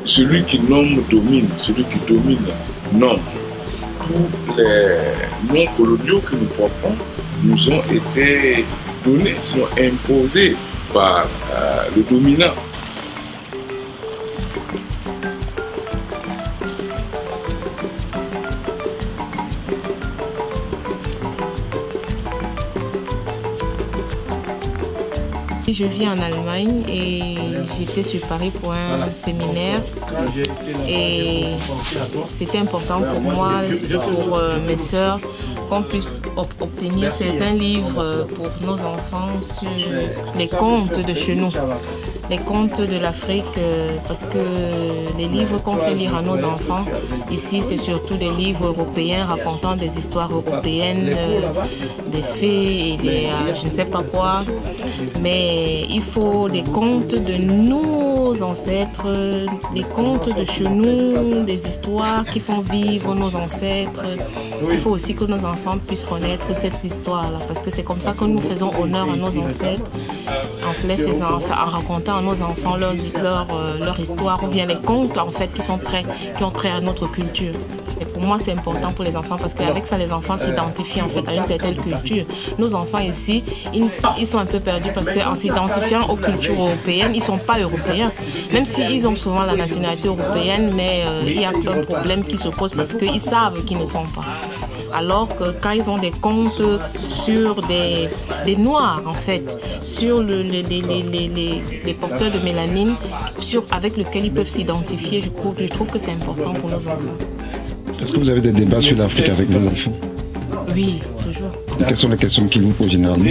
celui qui nomme domine, celui qui domine nomme. Tous les noms coloniaux que nous portons nous ont été donnés, sinon imposés par le dominant. Je vis en Allemagne et j'étais sur Paris pour un séminaire et c'était important pour moi, pour mes sœurs, qu'on puisse obtenir certains livres pour nos enfants sur les contes de chez nous, les contes de l'Afrique, parce que les livres qu'on fait lire à nos enfants, ici c'est surtout des livres européens racontant des histoires européennes, des fées et des je ne sais pas quoi, mais il faut des contes de nos ancêtres, des contes de chez nous, des histoires qui font vivre nos ancêtres. Il faut aussi que nos enfants puissent connaître cette histoire-là, parce que c'est comme ça que nous faisons honneur à nos ancêtres, en racontant à nos enfants leur histoire, ou bien les contes en fait qui ont trait à notre culture. Et pour moi, c'est important pour les enfants parce qu'avec ça, les enfants s'identifient en fait à une certaine culture. Nos enfants ici, ils sont un peu perdus parce qu'en s'identifiant aux cultures européennes, ils ne sont pas européens. Même s'ils ont souvent la nationalité européenne, mais il y a plein de problèmes qui se posent parce qu'ils savent qu'ils ne sont pas. Alors que quand ils ont des contes sur des noirs en fait, sur les porteurs de mélanine, avec lesquels ils peuvent s'identifier, je trouve que c'est important pour nos enfants. Est-ce que vous avez des débats sur l'Afrique avec vos enfants? Oui, toujours. Quelles sont les questions qu'ils vous posent généralement?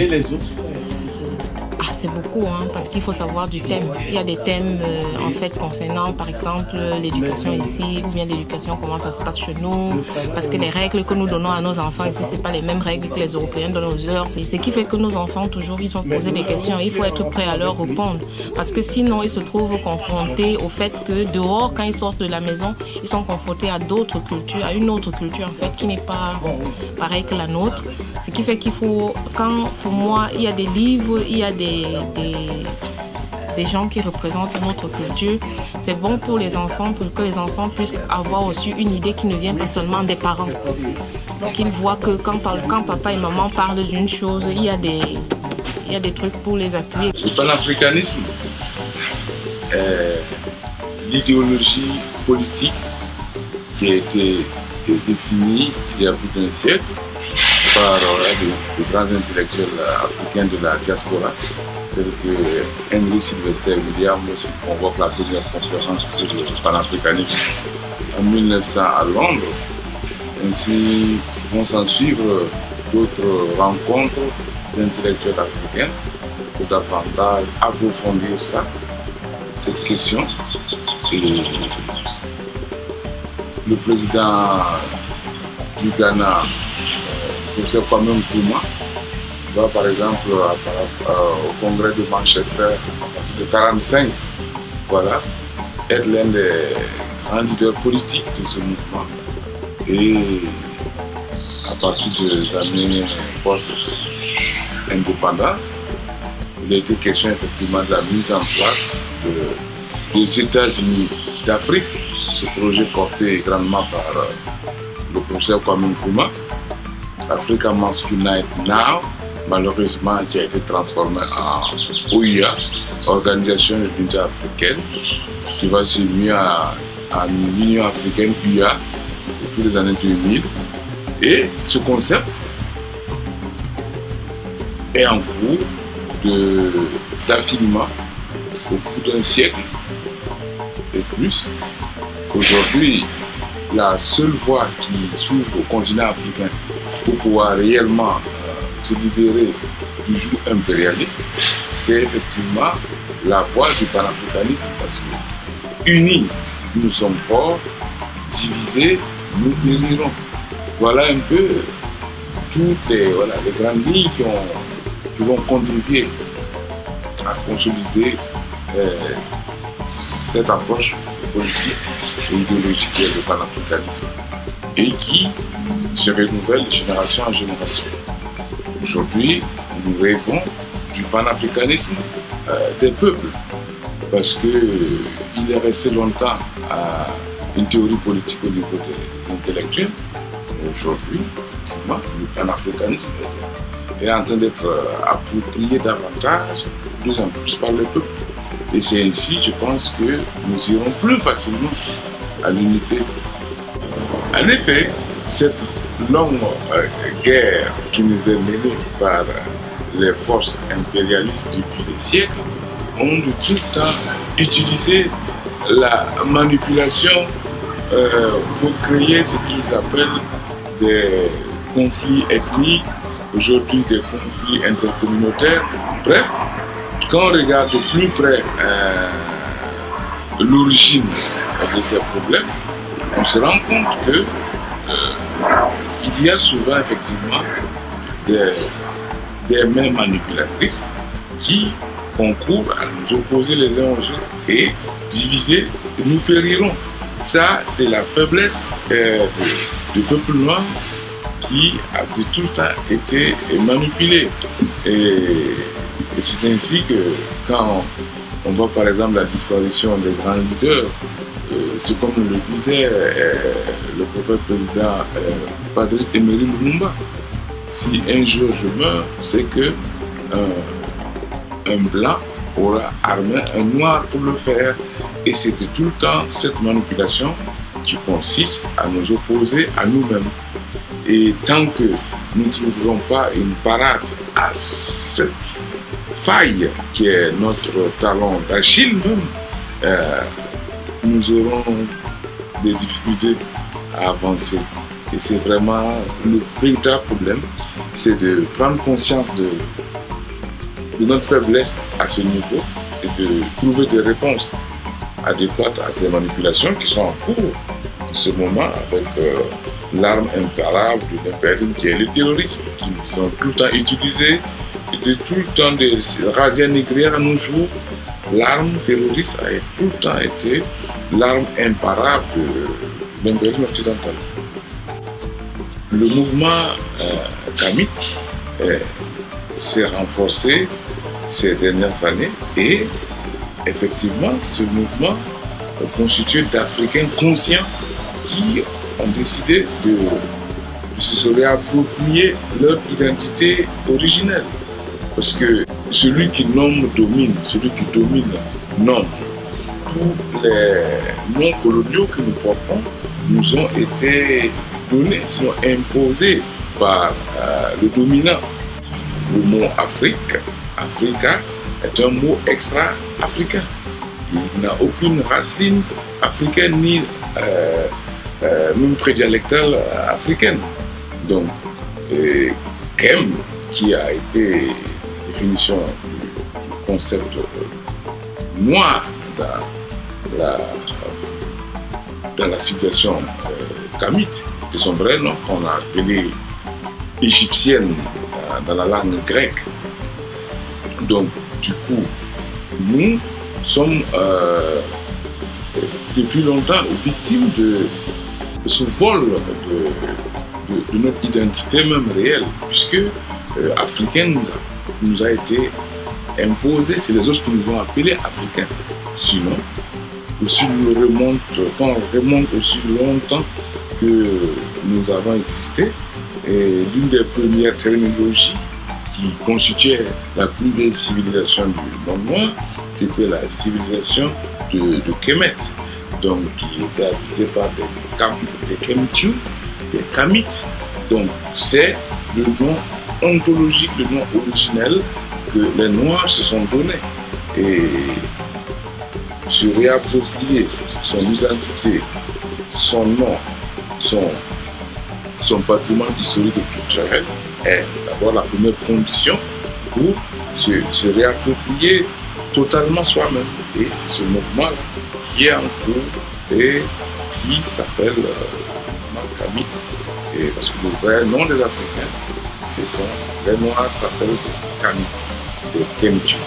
C'est beaucoup, parce qu'il faut savoir du thème. Il y a des thèmes en fait concernant par exemple l'éducation ici, ou bien l'éducation, comment ça se passe chez nous, parce que les règles que nous donnons à nos enfants ici, c'est pas les mêmes règles que les Européens donnent aux leurs. C'est ce qui fait que nos enfants toujours ils ont posé des questions. Il faut être prêt à leur répondre, parce que sinon ils se trouvent confrontés au fait que dehors, quand ils sortent de la maison, ils sont confrontés à d'autres cultures, à une autre culture en fait qui n'est pas pareille que la nôtre. Ce qui fait qu'il faut, pour moi, il y a des livres, il y a des gens qui représentent notre culture. C'est bon pour les enfants, pour que les enfants puissent avoir aussi une idée qui ne vient pas seulement des parents. Qu'ils voient que quand papa et maman parlent d'une chose, il y a des trucs pour les appuyer. Le panafricanisme est l'idéologie politique qui a été définie il y a plus d'un siècle par de grands intellectuels africains de la diaspora, tels que Henry Sylvester Williams, qui convoque la première conférence sur le panafricanisme en 1900 à Londres. Ainsi vont s'en suivre d'autres rencontres d'intellectuels africains pour davantage approfondir cette question. Et le président du Ghana, professeur Kwame Nkrumah, va par exemple au congrès de Manchester à partir de 1945, être l'un des grands leaders politiques de ce mouvement. Et à partir des années post-indépendance, il a été question effectivement de la mise en place des États-Unis d'Afrique, ce projet porté grandement par le professeur Kwame Nkrumah, Africa Must Unite Now, malheureusement qui a été transformé en OUA, Organisation de l'Unité africaine, qui va se unir en Union africaine UA autour des années 2000. Et ce concept est en cours d'affinement au bout d'un siècle et plus. Aujourd'hui, la seule voie qui s'ouvre au continent africain pour pouvoir réellement se libérer du joug impérialiste, c'est effectivement la voie du panafricanisme, parce que unis, nous sommes forts, divisés, nous périrons. Voilà un peu toutes les grandes lignes qui vont contribuer à consolider cette approche politique et idéologique qui est le panafricanisme, et qui se renouvelle de génération en génération. Aujourd'hui, nous rêvons du panafricanisme des peuples. parce qu'il est resté longtemps à une théorie politique au niveau des intellectuels. Aujourd'hui, effectivement, le panafricanisme est en train d'être approprié davantage, de plus en plus par le peuple. Et c'est ainsi, je pense, que nous irons plus facilement à l'unité. En effet, cette longue guerre qui nous est menée par les forces impérialistes depuis des siècles ont de tout temps utilisé la manipulation pour créer ce qu'ils appellent des conflits ethniques, aujourd'hui des conflits intercommunautaires. Bref, quand on regarde de plus près l'origine de ces problèmes, on se rend compte que il y a souvent effectivement des mains manipulatrices qui concourent à nous opposer les uns aux autres et diviser, nous périrons. Ça, c'est la faiblesse du peuple noir qui a de tout le temps été manipulé. Et c'est ainsi que quand on voit par exemple la disparition des grands leaders, c'est comme le disait le prophète président Patrice Emery Lumumba. Si un jour je meurs, c'est que un blanc aura armé un noir pour le faire. Et c'était tout le temps cette manipulation qui consiste à nous opposer à nous-mêmes. Et tant que nous ne trouverons pas une parade à cette faille qui est notre talon d'Achille même, nous aurons des difficultés à avancer. Et c'est vraiment le véritable problème, c'est de prendre conscience de notre faiblesse à ce niveau et de trouver des réponses adéquates à ces manipulations qui sont en cours en ce moment avec l'arme imparable de l'impérialisme qui est le terrorisme, qui nous ont tout le temps utilisé, et de tout le temps des razzias négrières à nos jours. L'arme terroriste a tout le temps été l'arme imparable de l'impérialisme occidental. Le mouvement kamite s'est renforcé ces dernières années et effectivement ce mouvement est constitué d'Africains conscients qui ont décidé de se réapproprier leur identité originelle. Parce que celui qui nomme domine, celui qui domine nomme. Tous les noms coloniaux que nous portons nous ont été donnés, sinon imposés par le dominant. Le mot Afrique, Africa, est un mot extra-africain. Il n'a aucune racine africaine ni même prédialectale africaine. Donc, Kem, qui a été définition du concept noir dans la civilisation kamite, de son vrai nom qu'on a appelé égyptienne dans la langue grecque. Donc, du coup, nous sommes depuis longtemps victimes de ce vol de notre identité même réelle, puisque africaine nous a été imposé, c'est les autres qui nous ont appelés africains. Sinon, quand on remonte aussi longtemps que nous avons existé, et l'une des premières terminologies qui constituait la plus vieille civilisation du monde noir, c'était la civilisation de Kemet, donc qui était habitée par des Kemtu, des Kamites. Donc c'est le nom ontologique, le nom originel que les Noirs se sont donnés. Et se réapproprier son identité, son nom, son patrimoine historique et culturel est d'abord la première condition pour se réapproprier totalement soi-même. Et c'est ce mouvement qui est en cours et qui s'appelle Kamite. Et parce que le vrai nom des Africains, les Noirs s'appellent des Kamites, des Kemtu.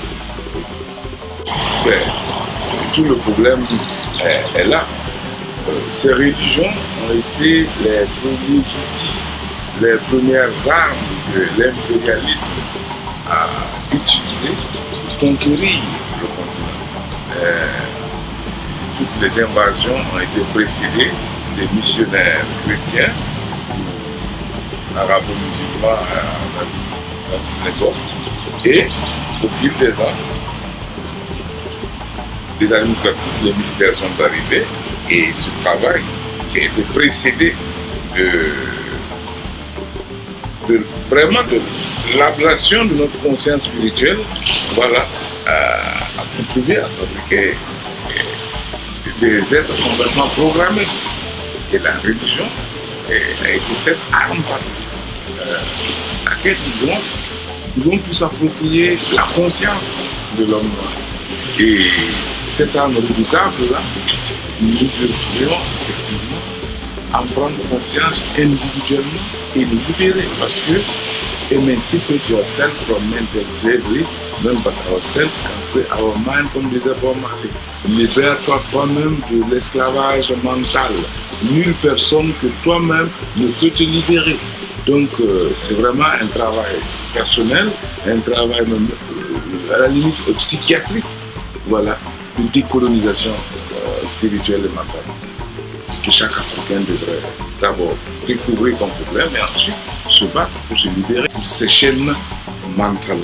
Tout le problème est là. Ces religions ont été les premiers outils, les premières armes que l'impérialisme a utilisées pour conquérir le continent. toutes les invasions ont été précédées des missionnaires chrétiens, arabo-musulmans à une époque. Et au fil des ans, les administratifs, les militaires sont arrivés et ce travail qui a été précédé vraiment de l'ablation de notre conscience spirituelle, voilà, a contribué à fabriquer des êtres complètement programmés. Et la religion a été cette arme à laquelle ils ont pu s'approprier la conscience de l'homme noir. Et cette arme redoutable-là, nous devrions effectivement en prendre conscience individuellement et nous libérer, parce que emancipate yourself from mental slavery, none but ourselves can free our mind, comme disait Bob Marley. Libère-toi toi-même de l'esclavage mental. Nulle personne que toi-même ne peut te libérer. Donc c'est vraiment un travail personnel, un travail même, à la limite psychiatrique, voilà, une décolonisation spirituelle et mentale que chaque Africain devrait d'abord découvrir comme problème et ensuite se battre pour se libérer de ces chaînes mentales.